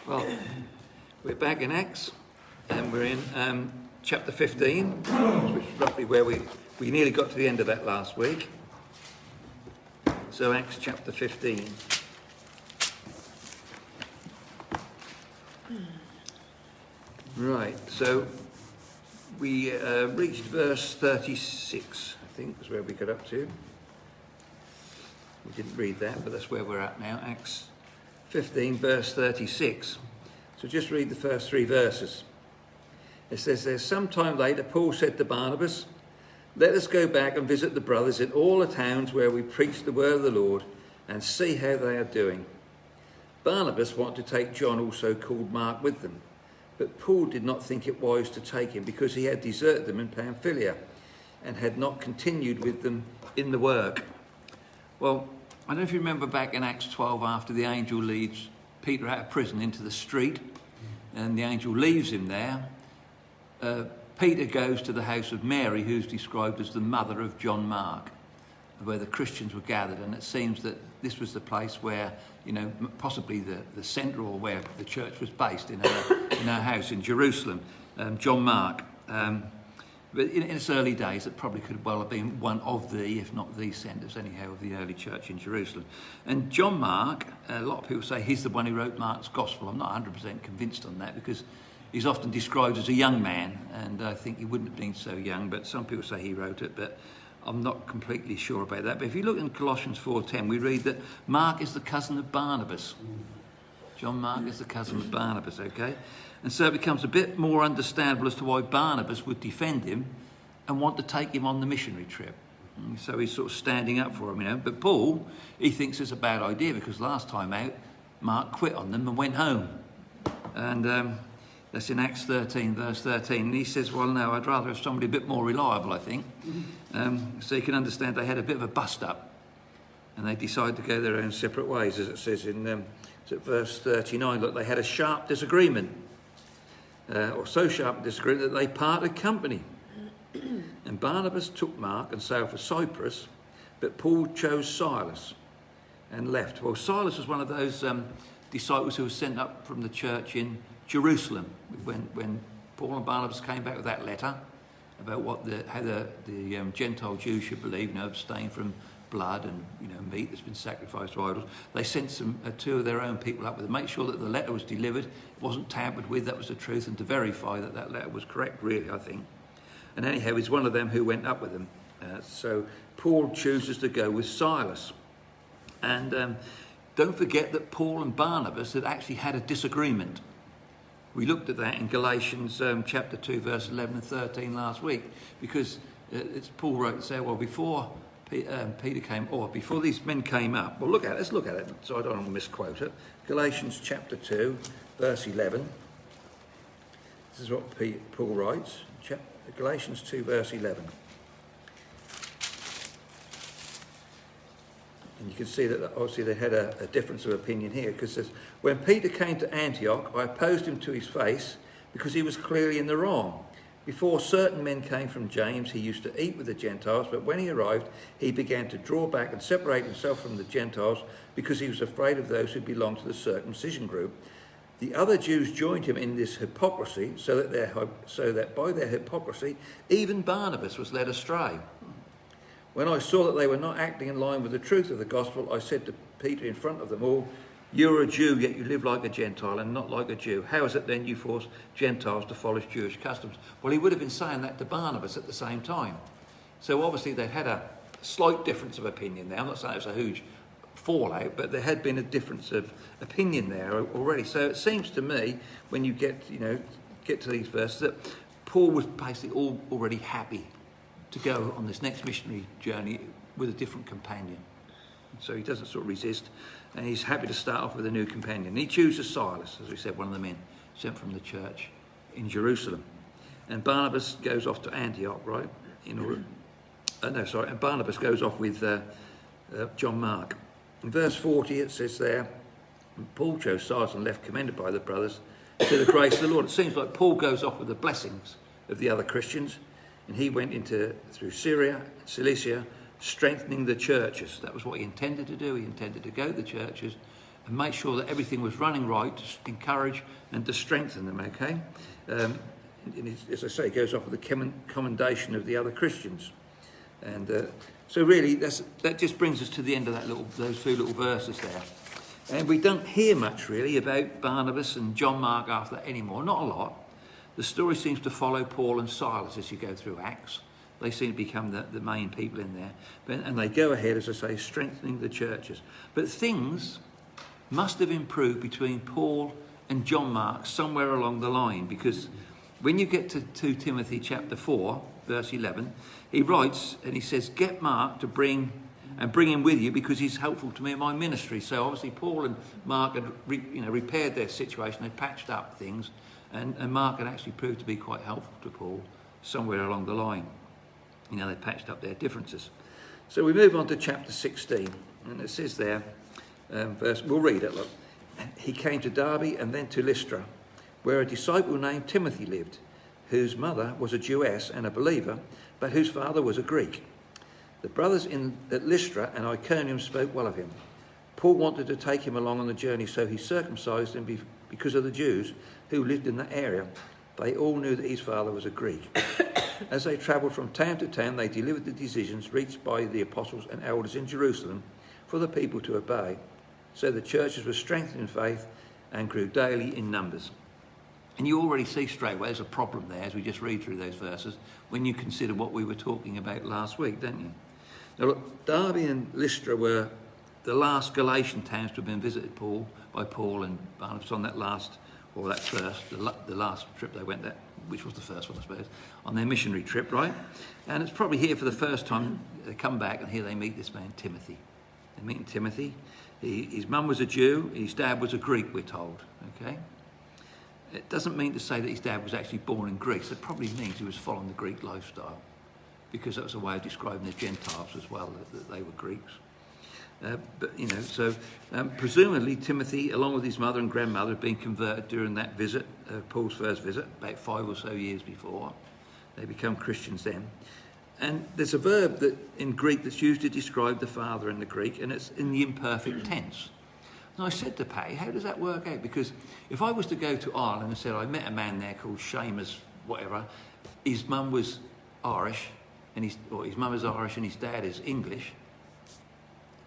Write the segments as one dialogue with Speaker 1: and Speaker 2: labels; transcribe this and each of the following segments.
Speaker 1: Well, we're back in Acts, and we're in chapter 15, which is roughly where we nearly got to the end of that last week. So Acts chapter 15. Right, so we reached verse 36, I think, is where we got up to. We didn't read that, but that's where we're at now, Acts 15, verse 36. So just read the first three verses. It says there, sometime later, Paul said to Barnabas, let us go back and visit the brothers in all the towns where we preach the word of the Lord and see how they are doing. Barnabas wanted to take John, also called Mark, with them. But Paul did not think it wise to take him because he had deserted them in Pamphylia and had not continued with them in the work. Well, I don't know if you remember back in Acts 12 after the angel leads Peter out of prison into the street and the angel leaves him there. Peter goes to the house of Mary, who's described as the mother of John Mark, where the Christians were gathered. And it seems that this was the place where, possibly the centre or where the church was based in her house in Jerusalem, John Mark. But in its early days, it probably could well have been one of the, if not the centres, anyhow, of the early church in Jerusalem. And John Mark, a lot of people say he's the one who wrote Mark's Gospel. I'm not 100% convinced on that because he's often described as a young man, and I think he wouldn't have been so young, but some people say he wrote it, but I'm not completely sure about that. But if you look in Colossians 4:10, we read that Mark is the cousin of Barnabas. John Mark is the cousin of Barnabas, okay? And so it becomes a bit more understandable as to why Barnabas would defend him and want to take him on the missionary trip. And so he's sort of standing up for him, But Paul, he thinks it's a bad idea because last time out, Mark quit on them and went home. And that's in Acts 13, verse 13. And he says, well, no, I'd rather have somebody a bit more reliable, I think. So you can understand they had a bit of a bust-up. And they decided to go their own separate ways, as it says in verse 39. Look, they had a sharp disagreement. Or so sharp a disagreement that they parted company. And Barnabas took Mark and sailed for Cyprus, but Paul chose Silas and left. Well, Silas was one of those disciples who was sent up from the church in Jerusalem when Paul and Barnabas came back with that letter about how the Gentile Jews should believe, abstain from blood and meat that's been sacrificed to idols. They sent two of their own people up with them, make sure that the letter was delivered, it wasn't tampered with, that was the truth, and to verify that letter was correct, really, I think. And anyhow, he's one of them who went up with them. So Paul chooses to go with Silas. And don't forget that Paul and Barnabas had actually had a disagreement. We looked at that in Galatians chapter 2, verse 11 and 13 last week, because Paul wrote and said, well, before Peter came, or before these men came up, well, let's look at it, so I don't want to misquote it. Galatians chapter 2, verse 11. This is what Paul writes, Galatians 2, verse 11. And you can see that obviously they had a difference of opinion here, because it says, when Peter came to Antioch, I opposed him to his face because he was clearly in the wrong. Before certain men came from James, he used to eat with the Gentiles, but when he arrived, he began to draw back and separate himself from the Gentiles because he was afraid of those who belonged to the circumcision group. The other Jews joined him in this hypocrisy, so that by their hypocrisy, even Barnabas was led astray. When I saw that they were not acting in line with the truth of the gospel, I said to Peter in front of them all, you're a Jew, yet you live like a Gentile and not like a Jew. How is it then you force Gentiles to follow Jewish customs? Well, he would have been saying that to Barnabas at the same time. So obviously they had a slight difference of opinion there. I'm not saying it was a huge fallout, but there had been a difference of opinion there already. So it seems to me, when you get to these verses, that Paul was basically already happy to go on this next missionary journey with a different companion. So he doesn't sort of resist, and he's happy to start off with a new companion. And he chooses Silas, as we said, one of the men sent from the church in Jerusalem. And Barnabas goes off to Antioch, right? And Barnabas goes off with John Mark. In verse 40 it says there, Paul chose Silas and left, commended by the brothers to the grace of the Lord. It seems like Paul goes off with the blessings of the other Christians, and he went through Syria, Cilicia, strengthening the churches. That was what he intended to do. He intended to go to the churches and make sure that everything was running right, to encourage and to strengthen them, okay? And as I say, it goes off with the commendation of the other Christians. And so really, that just brings us to the end of those few little verses there. And we don't hear much, really, about Barnabas and John Mark after that anymore. Not a lot. The story seems to follow Paul and Silas as you go through Acts. They seem to become the main people in there. And they go ahead, as I say, strengthening the churches. But things must have improved between Paul and John Mark somewhere along the line, because when you get to 2 Timothy chapter 4, verse 11, he writes and he says, get Mark to bring him with you because he's helpful to me in my ministry. So obviously Paul and Mark had repaired their situation, they patched up things, and Mark had actually proved to be quite helpful to Paul somewhere along the line. They patched up their differences. So we move on to chapter 16, and it says there, we'll read it, look. He came to Derbe and then to Lystra, where a disciple named Timothy lived, whose mother was a Jewess and a believer, but whose father was a Greek. The brothers at Lystra and Iconium spoke well of him. Paul wanted to take him along on the journey, so he circumcised him because of the Jews who lived in that area. They all knew that his father was a Greek. As they travelled from town to town, they delivered the decisions reached by the apostles and elders in Jerusalem for the people to obey. So the churches were strengthened in faith and grew daily in numbers. And you already see straight away there's a problem there as we just read through those verses when you consider what we were talking about last week, don't you? Now look, Derbe and Lystra were the last Galatian towns to have been visited by Paul and Barnabas on that last trip they went there, which was the first one, I suppose, on their missionary trip, right? And it's probably here for the first time they come back, and here they meet this man, Timothy. They meet Timothy. His mum was a Jew, his dad was a Greek, we're told, okay? It doesn't mean to say that his dad was actually born in Greece. It probably means he was following the Greek lifestyle, because that was a way of describing the Gentiles as well, that they were Greeks. Presumably Timothy, along with his mother and grandmother, had been converted during that visit, Paul's first visit, about 5 or so years before. They become Christians then. And there's a verb that in Greek that's used to describe the father in the Greek, and it's in the imperfect tense. And I said to Patty, how does that work out? Because if I was to go to Ireland and said I met a man there called Seamus, whatever, his mum was Irish, his mum is Irish and his dad is English,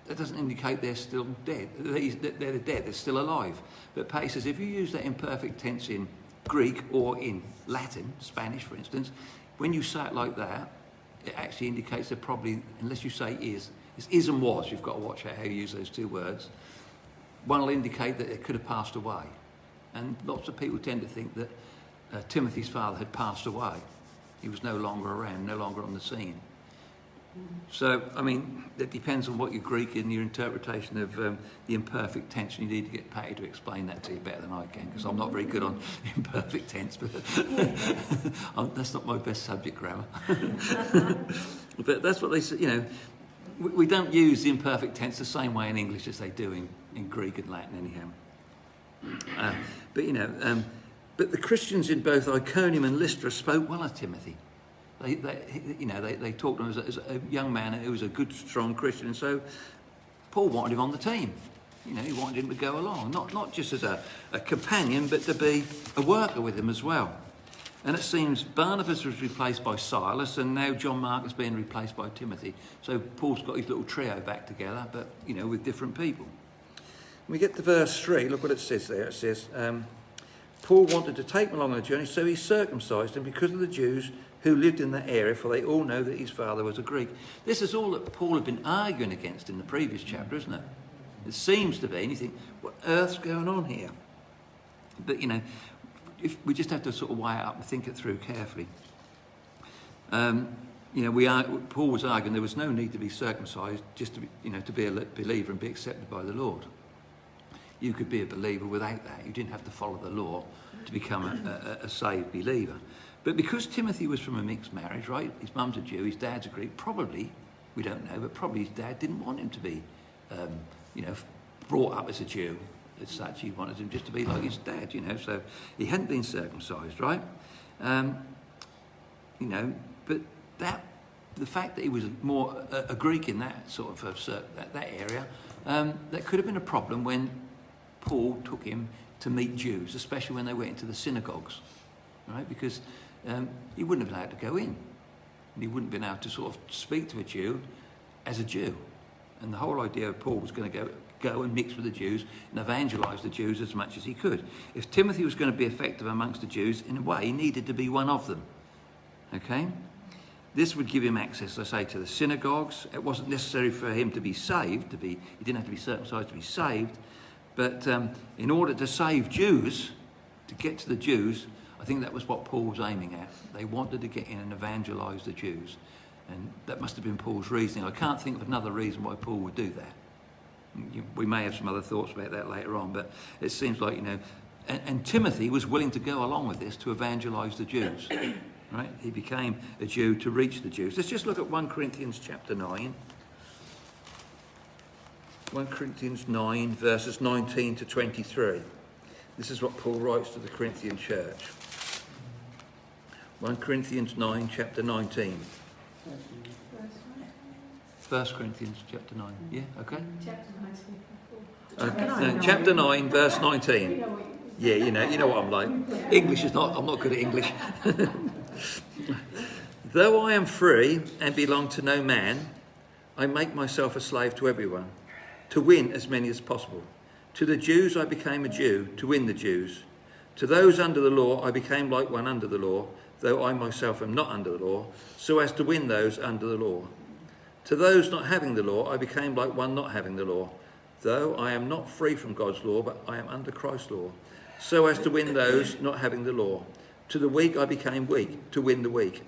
Speaker 1: that doesn't indicate they're still dead. They're dead, they're still alive. But Patty says if you use that imperfect tense in Greek or in Latin, Spanish for instance, when you say it like that, it actually indicates they're probably, unless you say is, it's is and was, you've got to watch out how you use those two words. One will indicate that it could have passed away. And lots of people tend to think that Timothy's father had passed away. He was no longer around, no longer on the scene. So, I mean, it depends on what your Greek and your interpretation of the imperfect tense. You need to get Patty to explain that to you better than I can, because I'm not very good on imperfect tense, but that's not my best subject, grammar. But that's what they say, we don't use the imperfect tense the same way in English as they do in Greek and Latin anyhow. But the Christians in both Iconium and Lystra spoke well of Timothy. They talked to him as a young man who was a good, strong Christian, and so Paul wanted him on the team. He wanted him to go along, not just as a companion, but to be a worker with him as well. And it seems Barnabas was replaced by Silas, and now John Mark is being replaced by Timothy. So Paul's got his little trio back together, but, with different people. When we get to verse 3, look what it says there. It says, Paul wanted to take him along on the journey, so he circumcised him because of the Jews who lived in that area, for they all know that his father was a Greek. This is all that Paul had been arguing against in the previous chapter, isn't it? It seems to be, and you think, what earth's going on here? But, if we just have to sort of weigh it up and think it through carefully. Paul was arguing there was no need to be circumcised just to be a believer and be accepted by the Lord. You could be a believer without that. You didn't have to follow the law to become a saved believer. But because Timothy was from a mixed marriage, right? His mum's a Jew, his dad's a Greek. Probably, we don't know, but probably his dad didn't want him to be, brought up as a Jew. As such, he wanted him just to be like his dad, So he hadn't been circumcised, right? But the fact that he was more a Greek in that sort of that area, that could have been a problem when Paul took him to meet Jews, especially when they went into the synagogues, right? Because he wouldn't have been able to go in. He wouldn't have been able to sort of speak to a Jew as a Jew. And the whole idea of Paul was going to go and mix with the Jews and evangelise the Jews as much as he could. If Timothy was going to be effective amongst the Jews, in a way, he needed to be one of them. Okay? This would give him access, as I say, to the synagogues. It wasn't necessary for him to be saved. He didn't have to be circumcised to be saved. But in order to save Jews, to get to the Jews, I think that was what Paul was aiming at. They wanted to get in and evangelise the Jews. And that must have been Paul's reasoning. I can't think of another reason why Paul would do that. We may have some other thoughts about that later on, but it seems like, and Timothy was willing to go along with this to evangelise the Jews. Right? He became a Jew to reach the Jews. Let's just look at 1 Corinthians chapter 9. 1 Corinthians 9, verses 19 to 23. This is what Paul writes to the Corinthian church. 1 Corinthians 9, chapter 19. 1 Corinthians chapter 9. Yeah, okay?
Speaker 2: Chapter 19.
Speaker 1: No, chapter 9, verse 19. Yeah, you know what I'm like. I'm not good at English. Though I am free and belong to no man, I make myself a slave to everyone, to win as many as possible. To the Jews I became a Jew, to win the Jews. To those under the law I became like one under the law, though I myself am not under the law, so as to win those under the law. To those not having the law I became like one not having the law, though I am not free from God's law, but I am under Christ's law, so as to win those not having the law. To the weak I became weak, to win the weak.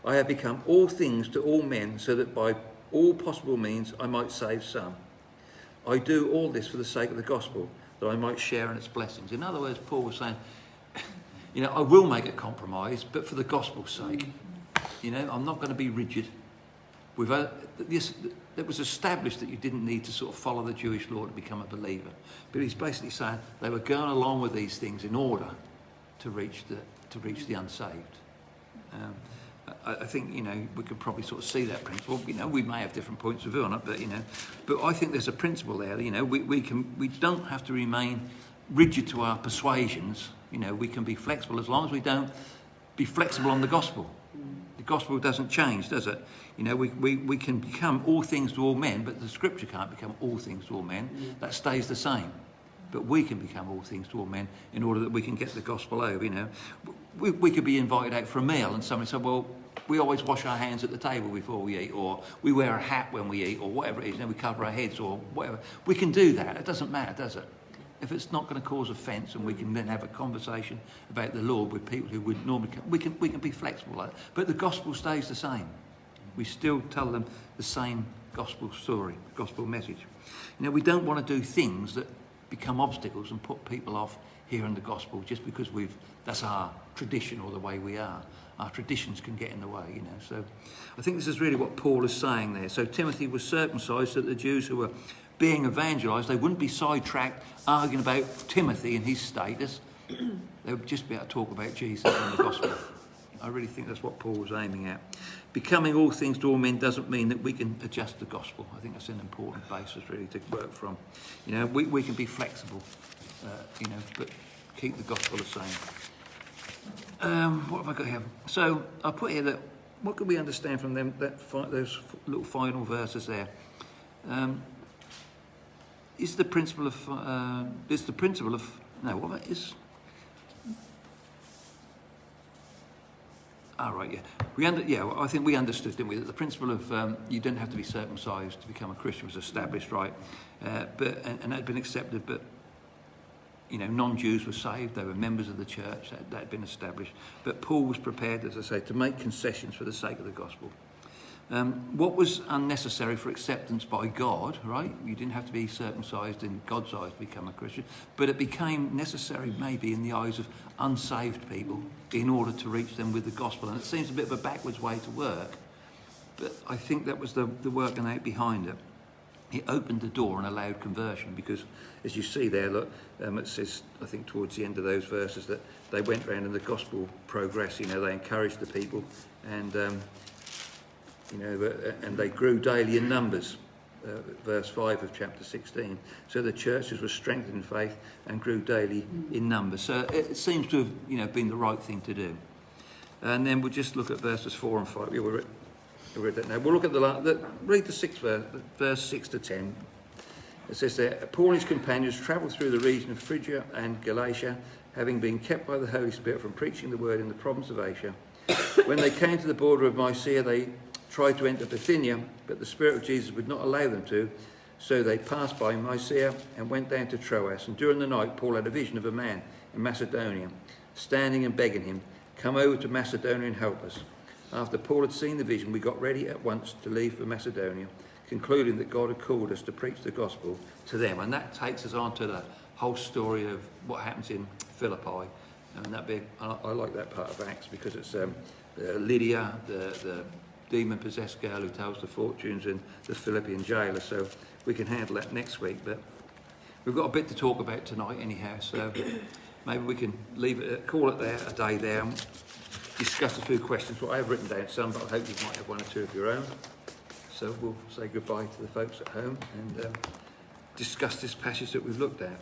Speaker 1: I have become all things to all men, so that by all possible means I might save some. I do all this for the sake of the gospel, that I might share in its blessings. In other words, Paul was saying, I will make a compromise, but for the gospel's sake. I'm not going to be rigid. It was established that you didn't need to sort of follow the Jewish law to become a believer. But he's basically saying they were going along with these things in order to reach the unsaved. I think, we could probably sort of see that principle. We may have different points of view on it, but I think there's a principle there. We don't have to remain rigid to our persuasions. We can be flexible as long as we don't be flexible on the gospel. The gospel doesn't change, does it? We can become all things to all men, but the scripture can't become all things to all men. That stays the same. But we can become all things to all men in order that we can get the gospel over, We could be invited out for a meal and somebody said, well, we always wash our hands at the table before we eat, or we wear a hat when we eat, or whatever it is, we cover our heads or whatever. We can do that. It doesn't matter, does it? If it's not going to cause offence and we can then have a conversation about the Lord with people who would normally come, we can be flexible like that. But the gospel stays the same. We still tell them the same gospel story, gospel message. We don't want to do things that become obstacles and put people off hearing the gospel just because that's our tradition or the way we are. Our traditions can get in the way, So I think this is really what Paul is saying there. So Timothy was circumcised so that the Jews who were being evangelised, they wouldn't be sidetracked arguing about Timothy and his status. They would just be able to talk about Jesus and the gospel. I really think that's what Paul was aiming at. Becoming all things to all men doesn't mean that we can adjust the gospel. I think that's an important basis really to work from. We can be flexible, but keep the gospel the same. What have I got here? So I put here that what can we understand from them? Those little final verses there. Is the principle of no? What is? Oh, right, yeah. I think we understood, didn't we, that the principle of you don't have to be circumcised to become a Christian was established, right? And that had been accepted, but non-Jews were saved. They were members of the church. That had been established. But Paul was prepared, as I say, to make concessions for the sake of the gospel. What was unnecessary for acceptance by God, right? You didn't have to be circumcised in God's eyes to become a Christian, but it became necessary maybe in the eyes of unsaved people in order to reach them with the gospel. And it seems a bit of a backwards way to work, but I think that was the working out behind it. It opened the door and allowed conversion because, as you see there, look, it says, I think towards the end of those verses, that they went around and the gospel progressed. They encouraged the people and... and they grew daily in numbers. verse 5 of chapter 16. So the churches were strengthened in faith and grew daily in numbers. So it seems to have, been the right thing to do. And then we'll just look at verses 4 and 5. Yeah, we'll read that now. We'll look at read the 6th verse 6 to 10. It says there, Paul and his companions travelled through the region of Phrygia and Galatia, having been kept by the Holy Spirit from preaching the word in the province of Asia. When they came to the border of Mysia, they tried to enter Bithynia, but the Spirit of Jesus would not allow them to. So they passed by Mysia and went down to Troas. And during the night, Paul had a vision of a man in Macedonia, standing and begging him, "Come over to Macedonia and help us." After Paul had seen the vision, we got ready at once to leave for Macedonia, concluding that God had called us to preach the gospel to them. And that takes us on to the whole story of what happens in Philippi. And I like that part of Acts because it's Lydia, the demon-possessed girl who tells the fortunes, and the Philippian jailer. So we can handle that next week. But we've got a bit to talk about tonight anyhow. So maybe we can call it there, a day there, and discuss a few questions. Well, I have written down some, but I hope you might have one or two of your own. So we'll say goodbye to the folks at home and discuss this passage that we've looked at.